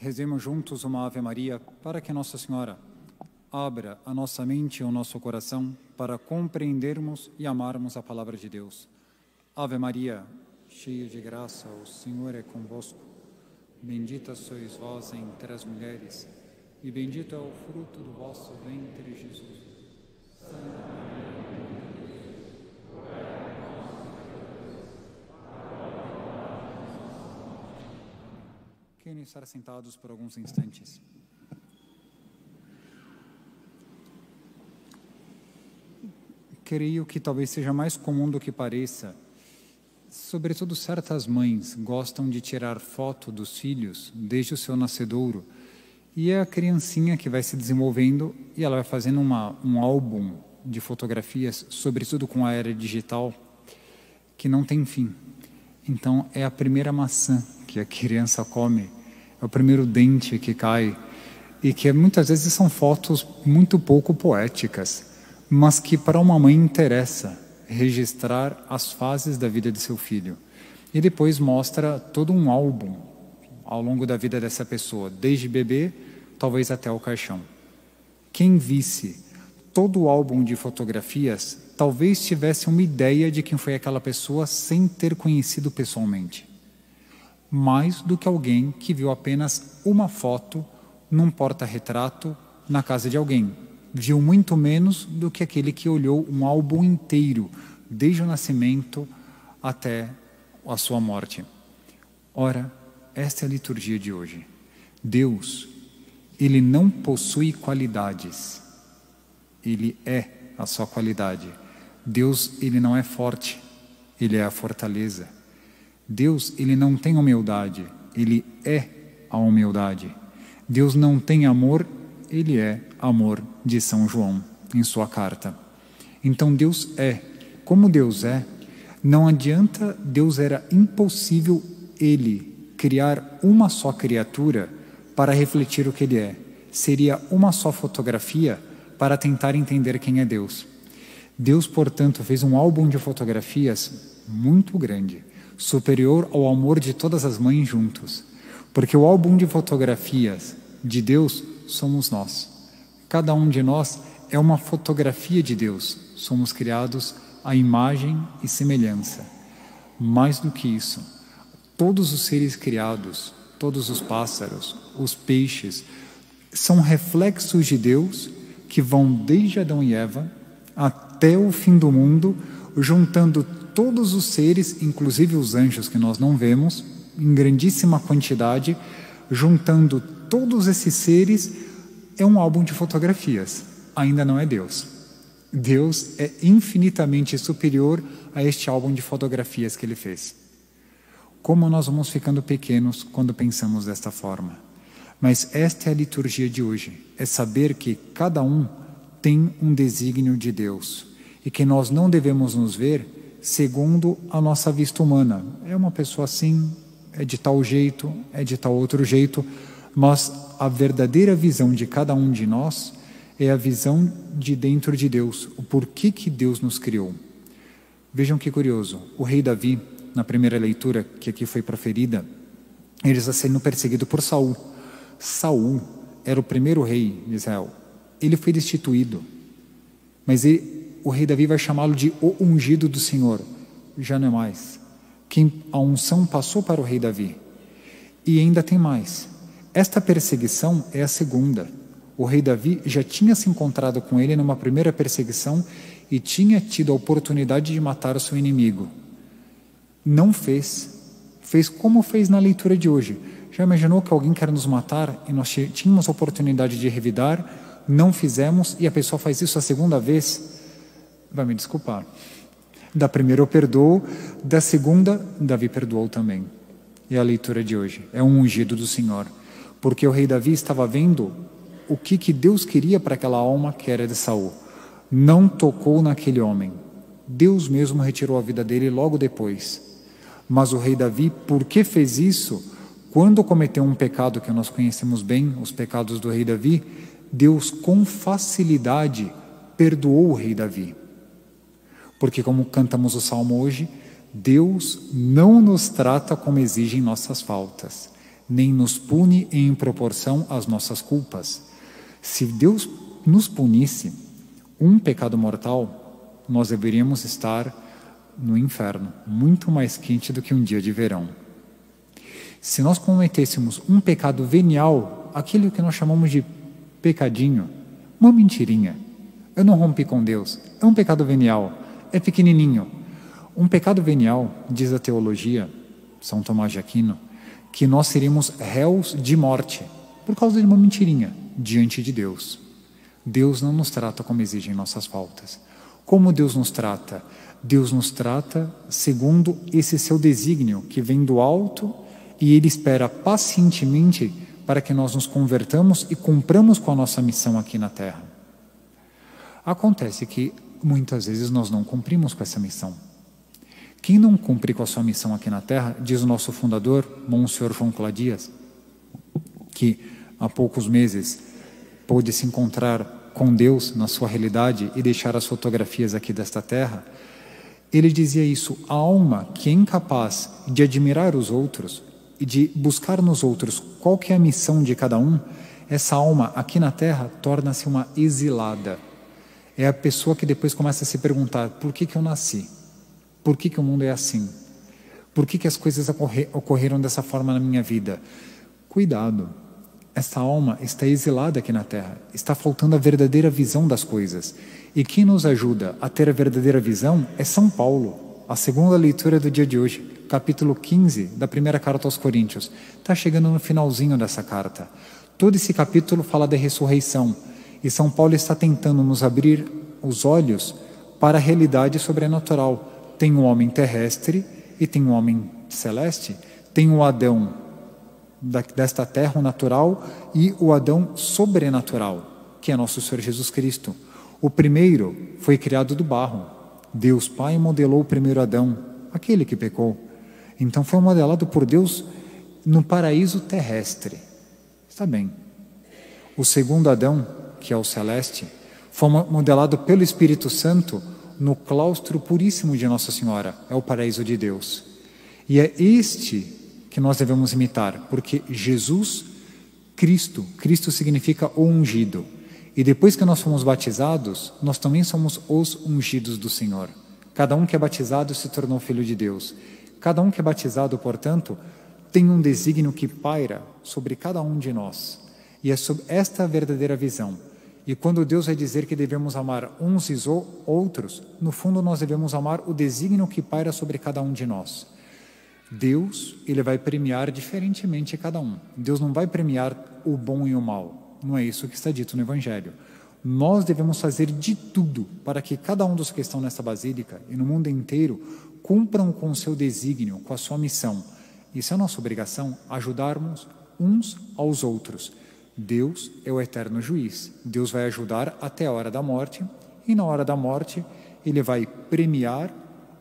Rezemos juntos uma Ave Maria para que Nossa Senhora abra a nossa mente e o nosso coração para compreendermos e amarmos a palavra de Deus. Ave Maria, cheia de graça, o Senhor é convosco. Bendita sois vós entre as mulheres, e bendito é o fruto do vosso ventre, Jesus. Santa Maria, querem estar sentados por alguns instantes. Creio que talvez seja mais comum do que pareça. Sobretudo certas mães gostam de tirar foto dos filhos desde o seu nascedouro, e é a criancinha que vai se desenvolvendo e ela vai fazendo um álbum de fotografias, sobretudo com a era digital, que não tem fim. Então é a primeira maçã que a criança come, é o primeiro dente que cai, e que muitas vezes são fotos muito pouco poéticas, mas que para uma mãe interessa registrar as fases da vida de seu filho. E depois mostra todo um álbum ao longo da vida dessa pessoa, desde bebê, talvez até o caixão. Quem visse todo o álbum de fotografias, talvez tivesse uma ideia de quem foi aquela pessoa sem ter conhecido pessoalmente. Mais do que alguém que viu apenas uma foto num porta-retrato na casa de alguém. Viu muito menos do que aquele que olhou um álbum inteiro, desde o nascimento até a sua morte. Ora, esta é a liturgia de hoje. Deus, Ele não possui qualidades. Ele é a sua qualidade. Deus, Ele não é forte. Ele é a fortaleza. Deus, Ele não tem humildade. Ele é a humildade. Deus não tem amor. Ele é amor, de São João, em sua carta. Então Deus é. Como Deus é, não adianta, Deus era impossível Ele criar uma só criatura para refletir o que Ele é. Seria uma só fotografia para tentar entender quem é Deus. Deus, portanto, fez um álbum de fotografias muito grande, superior ao amor de todas as mães juntos. Porque o álbum de fotografias de Deus somos nós. Cada um de nós é uma fotografia de Deus. Somos criados à imagem e semelhança. Mais do que isso, todos os seres criados, todos os pássaros, os peixes, são reflexos de Deus que vão desde Adão e Eva até o fim do mundo, juntando todos os seres, inclusive os anjos que nós não vemos, em grandíssima quantidade, juntando todos esses seres, é um álbum de fotografias. Ainda não é Deus. Deus é infinitamente superior a este álbum de fotografias que Ele fez. Como nós vamos ficando pequenos quando pensamos desta forma. Mas esta é a liturgia de hoje. É saber que cada um tem um desígnio de Deus. E que nós não devemos nos ver segundo a nossa vista humana. É uma pessoa assim, é de tal jeito, é de tal outro jeito. Mas a verdadeira visão de cada um de nós é a visão de dentro de Deus, o porquê que Deus nos criou. Vejam que curioso, o rei Davi, na primeira leitura que aqui foi proferida, ele está sendo perseguido por Saul. Saul era o primeiro rei de Israel. Ele foi destituído, mas o rei Davi vai chamá-lo de o ungido do Senhor. Já não é mais. A unção passou para o rei Davi. E ainda tem mais. Esta perseguição é a segunda. O rei Davi já tinha se encontrado com ele numa primeira perseguição e tinha tido a oportunidade de matar o seu inimigo. Não fez. Fez como fez na leitura de hoje. Já imaginou que alguém quer nos matar e nós tínhamos a oportunidade de revidar, não fizemos e a pessoa faz isso a segunda vez? Vai me desculpar. Da primeira eu perdoo, da segunda, Davi perdoou também. E a leitura de hoje é um ungido do Senhor. Porque o rei Davi estava vendo o que Deus queria para aquela alma que era de Saul. Não tocou naquele homem. Deus mesmo retirou a vida dele logo depois. Mas o rei Davi, por que fez isso? Quando cometeu um pecado que nós conhecemos bem, os pecados do rei Davi, Deus com facilidade perdoou o rei Davi. Porque como cantamos o salmo hoje, Deus não nos trata como exigem nossas faltas. nem nos pune em proporção às nossas culpas. Se Deus nos punisse um pecado mortal, nós deveríamos estar no inferno, muito mais quente do que um dia de verão. Se nós cometêssemos um pecado venial, aquilo que nós chamamos de pecadinho, uma mentirinha, eu não rompi com Deus, é um pecado venial, é pequenininho. Um pecado venial, diz a teologia, São Tomás de Aquino, que nós seríamos réus de morte, por causa de uma mentirinha, diante de Deus. Deus não nos trata como exigem nossas faltas. Como Deus nos trata? Deus nos trata segundo esse seu desígnio, que vem do alto, e Ele espera pacientemente para que nós nos convertamos e cumpramos com a nossa missão aqui na Terra. Acontece que muitas vezes nós não cumprimos com essa missão. Quem não cumpre com a sua missão aqui na Terra, diz o nosso fundador, Monsenhor João Cladias, que há poucos meses pôde se encontrar com Deus na sua realidade e deixar as fotografias aqui desta Terra. Ele dizia isso: a alma que é incapaz de admirar os outros e de buscar nos outros qual que é a missão de cada um, essa alma aqui na Terra torna-se uma exilada. É a pessoa que depois começa a se perguntar: por que eu nasci? Por que o mundo é assim? Por que as coisas ocorreram dessa forma na minha vida? Cuidado, essa alma está exilada aqui na Terra, está faltando a verdadeira visão das coisas. E quem nos ajuda a ter a verdadeira visão é São Paulo. A segunda leitura do dia de hoje, capítulo 15 da primeira carta aos Coríntios. Está chegando no finalzinho dessa carta. Todo esse capítulo fala da ressurreição. E São Paulo está tentando nos abrir os olhos para a realidade sobrenatural. Tem o homem terrestre e tem o homem celeste. Tem o Adão desta terra, o natural, e o Adão sobrenatural, que é nosso Senhor Jesus Cristo. O primeiro foi criado do barro. Deus Pai modelou o primeiro Adão, aquele que pecou. Então foi modelado por Deus no paraíso terrestre. Está bem. O segundo Adão, que é o celeste, foi modelado pelo Espírito Santo no claustro puríssimo de Nossa Senhora, é o paraíso de Deus. E é este que nós devemos imitar, porque Jesus, Cristo significa o ungido. E depois que nós fomos batizados, nós também somos os ungidos do Senhor. Cada um que é batizado se tornou filho de Deus. Cada um que é batizado, portanto, tem um desígnio que paira sobre cada um de nós. E é sobre esta verdadeira visão. E quando Deus vai dizer que devemos amar uns e outros, no fundo nós devemos amar o desígnio que paira sobre cada um de nós. Deus, Ele vai premiar diferentemente cada um. Deus não vai premiar o bom e o mal. Não é isso que está dito no Evangelho. Nós devemos fazer de tudo para que cada um dos que estão nesta basílica e no mundo inteiro cumpram com o seu desígnio, com a sua missão. Isso é a nossa obrigação, ajudarmos uns aos outros. Deus é o eterno juiz. Deus vai ajudar até a hora da morte, e na hora da morte Ele vai premiar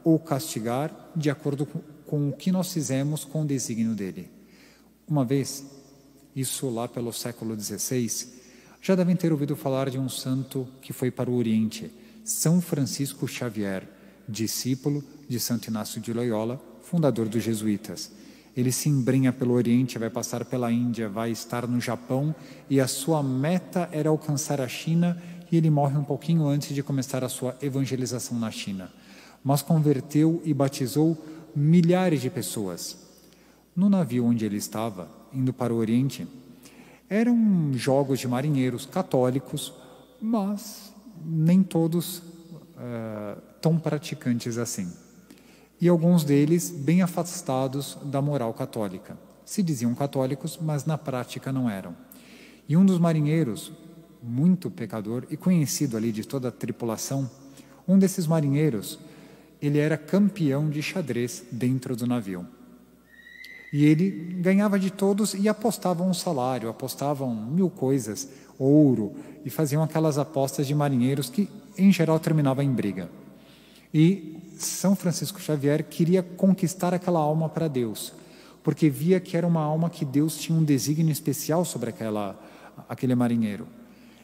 ou castigar de acordo com o que nós fizemos com o desígnio dele. Uma vez, isso lá pelo século XVI, já devem ter ouvido falar de um santo que foi para o Oriente, São Francisco Xavier, discípulo de Santo Inácio de Loyola, fundador dos jesuítas. Ele se embrenha pelo Oriente, vai passar pela Índia, vai estar no Japão, e a sua meta era alcançar a China, e ele morre um pouquinho antes de começar a sua evangelização na China. Mas converteu e batizou milhares de pessoas. No navio onde ele estava, indo para o Oriente, eram jogos de marinheiros católicos, mas nem todos tão praticantes assim. E alguns deles bem afastados da moral católica. Se diziam católicos, mas na prática não eram. E um dos marinheiros, muito pecador e conhecido ali de toda a tripulação, um desses marinheiros, ele era campeão de xadrez dentro do navio. E ele ganhava de todos e apostavam um salário, apostavam 1000 coisas, ouro, e faziam aquelas apostas de marinheiros que, em geral, terminavam em briga. E São Francisco Xavier queria conquistar aquela alma para Deus, porque via que era uma alma que Deus tinha um desígnio especial sobre aquele marinheiro.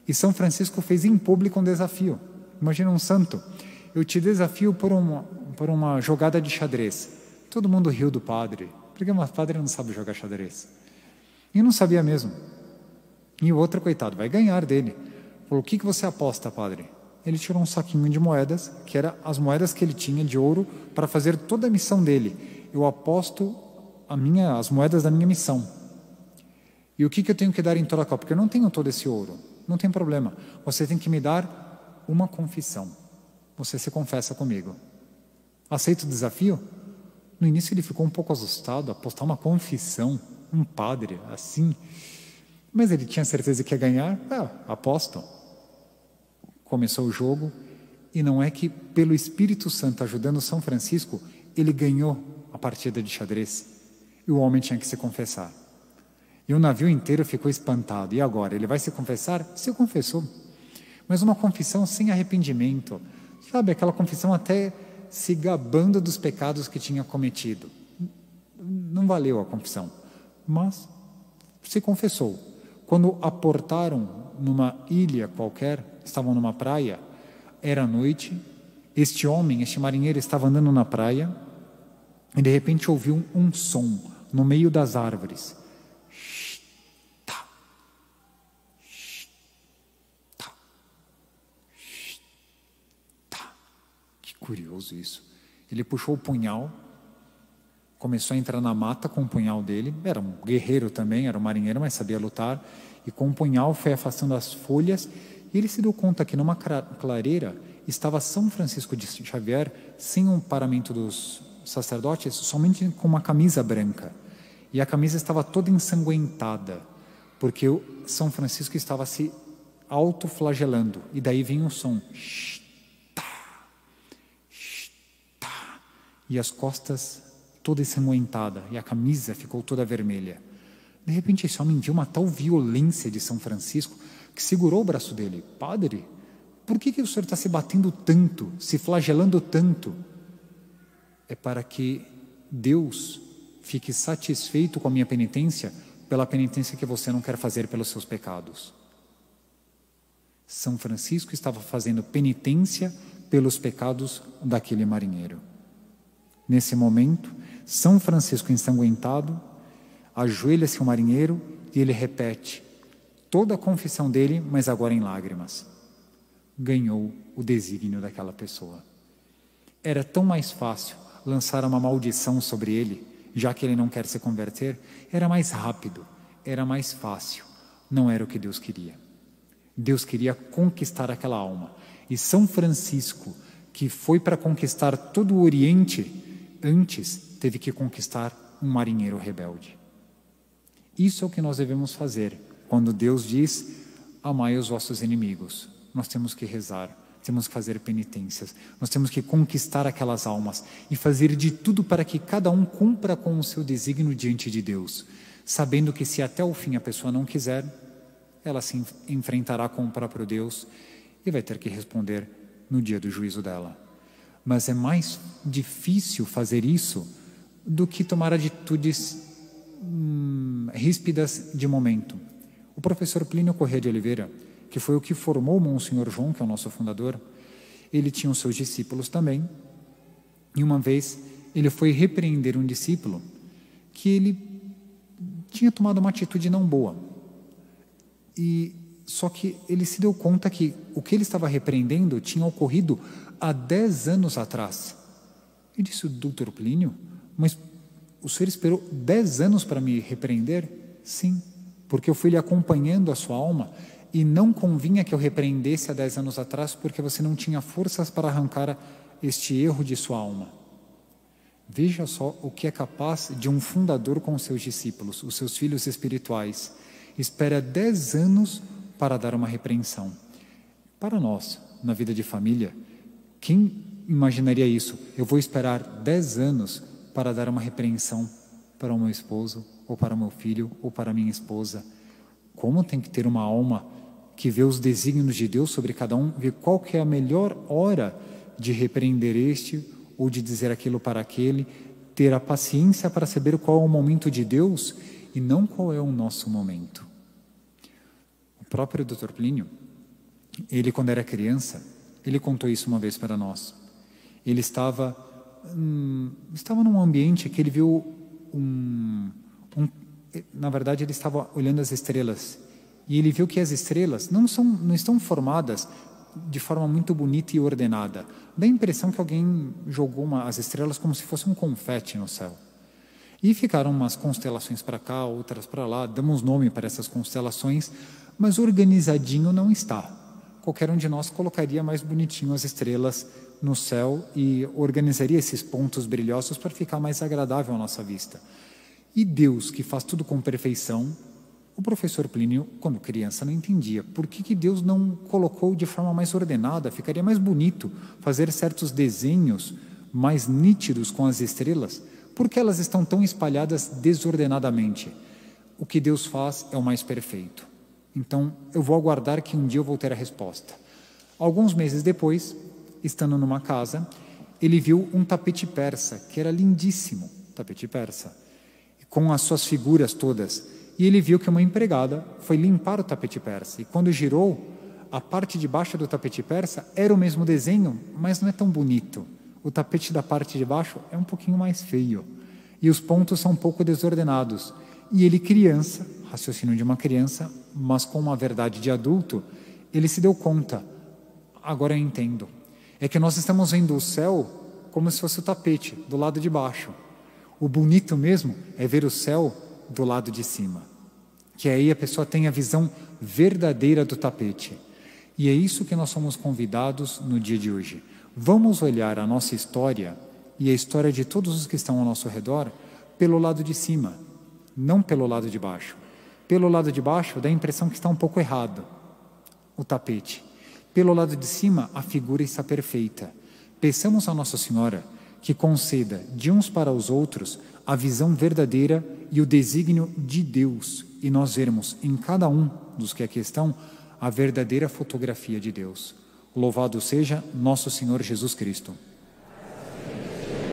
E São Francisco fez em público um desafio. Imagina um santo: eu te desafio por uma jogada de xadrez. Todo mundo riu do padre, porque o padre não sabe jogar xadrez. E não sabia mesmo. E o outro, coitado, vai ganhar dele. Falou, o que você aposta, padre? Ele tirou um saquinho de moedas, que eram as moedas que ele tinha de ouro para fazer toda a missão dele. Eu aposto as moedas da minha missão. E o que eu tenho que dar em troca? Porque eu não tenho todo esse ouro. Não tem problema. Você tem que me dar uma confissão. Você se confessa comigo. Aceita o desafio? No início ele ficou um pouco assustado, apostar uma confissão, um padre, assim. Mas ele tinha certeza que ia ganhar. Aposto. Começou o jogo, e não é que pelo Espírito Santo ajudando São Francisco, ele ganhou a partida de xadrez. E o homem tinha que se confessar. E o navio inteiro ficou espantado. E agora? Ele vai se confessar? Se confessou. Mas uma confissão sem arrependimento. Sabe, aquela confissão até se gabando dos pecados que tinha cometido. Não valeu a confissão. Mas se confessou. Quando aportaram numa ilha qualquer, estavam numa praia, era noite, este marinheiro estava andando na praia, e de repente ouviu um som no meio das árvores. Que curioso isso. Ele puxou o punhal, começou a entrar na mata com o punhal dele, era um guerreiro também, era um marinheiro, mas sabia lutar, e com o punhal foi afastando as folhas, e ele se deu conta que numa clareira estava São Francisco de Xavier, sem um paramento dos sacerdotes, somente com uma camisa branca. E a camisa estava toda ensanguentada, porque o São Francisco estava se autoflagelando. E daí vinha o som. E as costas toda ensanguentada, e a camisa ficou toda vermelha. De repente esse homem viu uma tal violência de São Francisco, que segurou o braço dele. Padre, por que o senhor está se batendo tanto, se flagelando tanto? É para que Deus fique satisfeito com a minha penitência, pela penitência que você não quer fazer pelos seus pecados. São Francisco estava fazendo penitência pelos pecados daquele marinheiro. Nesse momento, São Francisco ensanguentado, ajoelha-se o marinheiro e ele repete toda a confissão dele, mas agora em lágrimas. Ganhou o desígnio daquela pessoa. Era tão mais fácil lançar uma maldição sobre ele, já que ele não quer se converter, era mais rápido, era mais fácil. Não era o que Deus queria. Deus queria conquistar aquela alma. E São Francisco, que foi para conquistar todo o Oriente, antes teve que conquistar um marinheiro rebelde. Isso é o que nós devemos fazer. Quando Deus diz, amai os vossos inimigos, nós temos que rezar, temos que fazer penitências, nós temos que conquistar aquelas almas e fazer de tudo para que cada um cumpra com o seu desígnio diante de Deus, sabendo que se até o fim a pessoa não quiser, ela se enfrentará com o próprio Deus e vai ter que responder no dia do juízo dela. Mas é mais difícil fazer isso do que tomar atitudes ríspidas de momento. O professor Plínio Corrêa de Oliveira, que foi o que formou o Monsenhor João, que é o nosso fundador, ele tinha os seus discípulos também, e uma vez ele foi repreender um discípulo que ele tinha tomado uma atitude não boa. Só que ele se deu conta que o que ele estava repreendendo tinha ocorrido há 10 anos atrás. E disse, doutor Plínio, mas o senhor esperou 10 anos para me repreender? Sim, porque eu fui lhe acompanhando a sua alma e não convinha que eu repreendesse há 10 anos atrás porque você não tinha forças para arrancar este erro de sua alma. Veja só o que é capaz de um fundador com os seus discípulos, os seus filhos espirituais. Espera 10 anos para dar uma repreensão. Para nós, na vida de família, quem imaginaria isso? Eu vou esperar 10 anos para dar uma repreensão para o meu esposo, ou para o meu filho, ou para a minha esposa. Como tem que ter uma alma que vê os desígnios de Deus sobre cada um, vê qual que é a melhor hora de repreender este, ou de dizer aquilo para aquele, ter a paciência para saber qual é o momento de Deus e não qual é o nosso momento. O próprio Dr. Plínio, ele quando era criança, ele contou isso uma vez para nós. Ele estava num ambiente que ele viu Na verdade, ele estava olhando as estrelas e ele viu que as estrelas não estão formadas de forma muito bonita e ordenada. Dá a impressão que alguém jogou as estrelas como se fosse um confete no céu. E ficaram umas constelações para cá, outras para lá, damos nome para essas constelações, mas organizadinho não está. Qualquer um de nós colocaria mais bonitinho as estrelas no céu e organizaria esses pontos brilhosos para ficar mais agradável à nossa vista. E Deus, que faz tudo com perfeição, o professor Plínio, quando criança, não entendia por que Deus não colocou de forma mais ordenada, ficaria mais bonito fazer certos desenhos mais nítidos com as estrelas, porque elas estão tão espalhadas desordenadamente. O que Deus faz é o mais perfeito. Então, eu vou aguardar que um dia eu vou ter a resposta. Alguns meses depois, estando numa casa, ele viu um tapete persa, que era lindíssimo, tapete persa, com as suas figuras todas. E ele viu que uma empregada foi limpar o tapete persa. E quando girou, a parte de baixo do tapete persa era o mesmo desenho, mas não é tão bonito. O tapete da parte de baixo é um pouquinho mais feio. E os pontos são um pouco desordenados. E ele, criança, raciocínio de uma criança, mas com uma verdade de adulto, ele se deu conta. Agora eu entendo. É que nós estamos vendo o céu como se fosse o tapete, do lado de baixo. O bonito mesmo é ver o céu do lado de cima. Que aí a pessoa tem a visão verdadeira do tapete. E é isso que nós somos convidados no dia de hoje. Vamos olhar a nossa história e a história de todos os que estão ao nosso redor pelo lado de cima, não pelo lado de baixo. Pelo lado de baixo dá a impressão que está um pouco errado o tapete. Pelo lado de cima a figura está perfeita. Peçamos a Nossa Senhora que conceda de uns para os outros a visão verdadeira e o desígnio de Deus, e nós vermos em cada um dos que aqui estão a verdadeira fotografia de Deus. Louvado seja nosso Senhor Jesus Cristo.